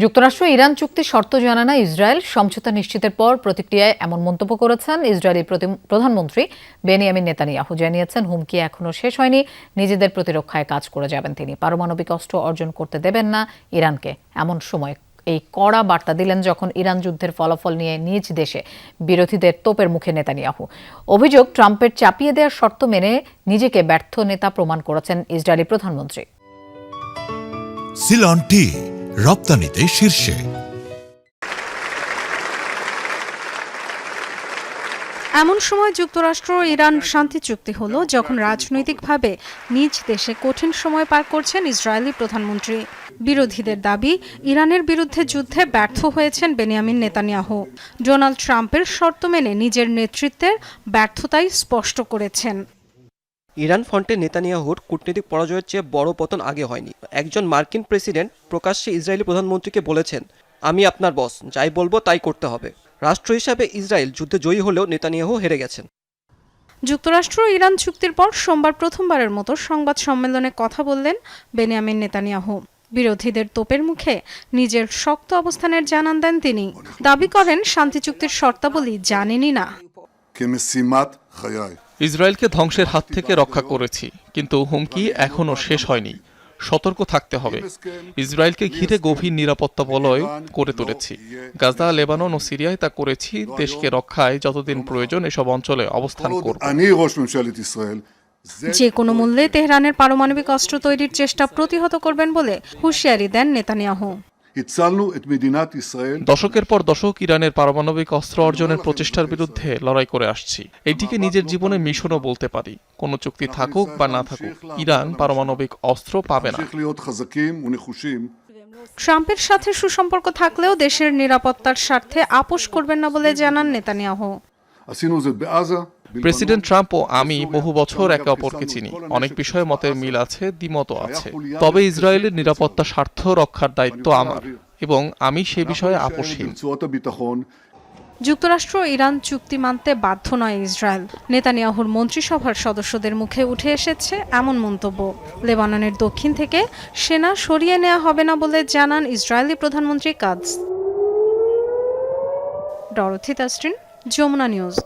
যুক্তরাষ্ট্র ইরান চুক্তির শর্ত জানানা ইসরায়েল সমঝোতা নিশ্চিতের পর প্রতিক্রিয়ায় এমন মন্তব্য করেছেন ইসরায়েলি প্রধানমন্ত্রী বেনিয়ামিন নেতানিয়াহু। জানিয়েছেন হুমকি এখনো শেষ হয়নি, নিজেদের প্রতিরক্ষায় কাজ করে যাবেন তিনি। পারমাণবিক অস্ত্র অর্জন করতে দেবেন না ইরানকে। এমন সময় এই কড়া বার্তা দিলেন যখন ইরান যুদ্ধের ফলাফল নিয়ে নিজ দেশে বিরোধীদের তোপের মুখে নেতানিয়াহু। অভিযোগ, ট্রাম্পের চাপিয়ে দেওয়ার শর্ত মেনে নিজেকে ব্যর্থ নেতা প্রমাণ করেছেন ইসরায়েলি প্রধানমন্ত্রী। সিলন টি রপ্তানিতে শীর্ষে। এমন সময় যুক্তরাষ্ট্র ইরান শান্তি চুক্তি হলো যখন রাজনৈতিকভাবে নিজ দেশে কঠিন সময় পার করছেন ইসরায়েলি প্রধানমন্ত্রী। বিরোধীদের দাবি, ইরানের বিরুদ্ধে যুদ্ধে ব্যর্থ হয়েছেন বেনিয়ামিন নেতানিয়াহু। ডোনাল্ড ট্রাম্পের শর্ত মেনে নিজের নেতৃত্বের ব্যর্থতাই স্পষ্ট করেছেন। ইরান ফ্রন্টে নেতানিয়াহুর কূটনৈতিক পরাজয়ের চেয়ে বড় পতন আগে হয়নি। একজন মার্কিন প্রেসিডেন্ট প্রকাশ্যে ইসরায়েলি প্রধানমন্ত্রীকে বলেছেন, আমি আপনার বস, যাই বলবো তাই করতে হবে। রাষ্ট্র হিসাবে ইসরায়েল যুদ্ধে জয়ী হলেও নেতানিয়াহু হেরে গেছেন। যুক্তরাষ্ট্র ইরান চুক্তির পর সোমবার প্রথমবারের মতো সংবাদ সম্মেলনে কথা বললেন বেনিয়ামিন নেতানিয়াহু। বিরোধীদের তোপের মুখে নিজের শক্ত অবস্থানের জানান দেন তিনি। দাবি করেন, শান্তি চুক্তির শর্তাবলী জানেনই না। ইসরায়েলকে ধ্বংসের হাত থেকে রক্ষা করেছি, কিন্তু হুমকি এখনো শেষ হয়নি। সতর্ক থাকতে হবে। ইসরায়েলকে ঘিরে গভীর নিরাপত্তা বলয় করে তুলেছি। গাজা, লেবানন ও সিরিয়ায় তা করেছি। দেশকে রক্ষায় যতদিন প্রয়োজন এসব অঞ্চলে অবস্থান করব। যে কোনো মূল্যে তেহরানের পারমাণবিক অস্ত্র তৈরির চেষ্টা প্রতিহত করবেন বলে হুঁশিয়ারি দেন নেতানিয়াহু। দশকের পর দশক ইরানের পারমাণবিক অস্ত্র অর্জনের প্রচেষ্টার বিরুদ্ধে লড়াই করে আসছি। এটিকে নিজের জীবনের মিশনও বলতে পারি। কোনো চুক্তি থাকুক বা না থাকুক, ইরান পারমাণবিক অস্ত্র পাবে না। ট্রাম্পের সাথে সুসম্পর্ক থাকলেও দেশের নিরাপত্তার স্বার্থে আপোষ করবেন না বলে জানান নেতানিয়াহু। প্রেসিডেন্ট ট্রাম্প ও আমি বহু বছর একে অপরকে চিনি। অনেক বিষয়ে মতের মিল আছে, দ্বিমতও আছে। তবে ইসরায়েলের নিরাপত্তা স্বার্থ রক্ষার দায়িত্ব আমার, এবং আমি সে বিষয়ে আপোষহীন। যুক্তরাষ্ট্র ইরান চুক্তি মানতে বাধ্য নয় ইসরায়েল। নেতানিয়াহুর মন্ত্রিসভার সদস্যদের মুখে উঠে এসেছে এমন মন্তব্য। লেবাননের দক্ষিণ থেকে সেনা সরিয়ে নেওয়া হবে না বলে জানান ইসরায়েলি প্রধানমন্ত্রী কাতজ। ডরোথি তাসরিন, যমুনা নিউজ।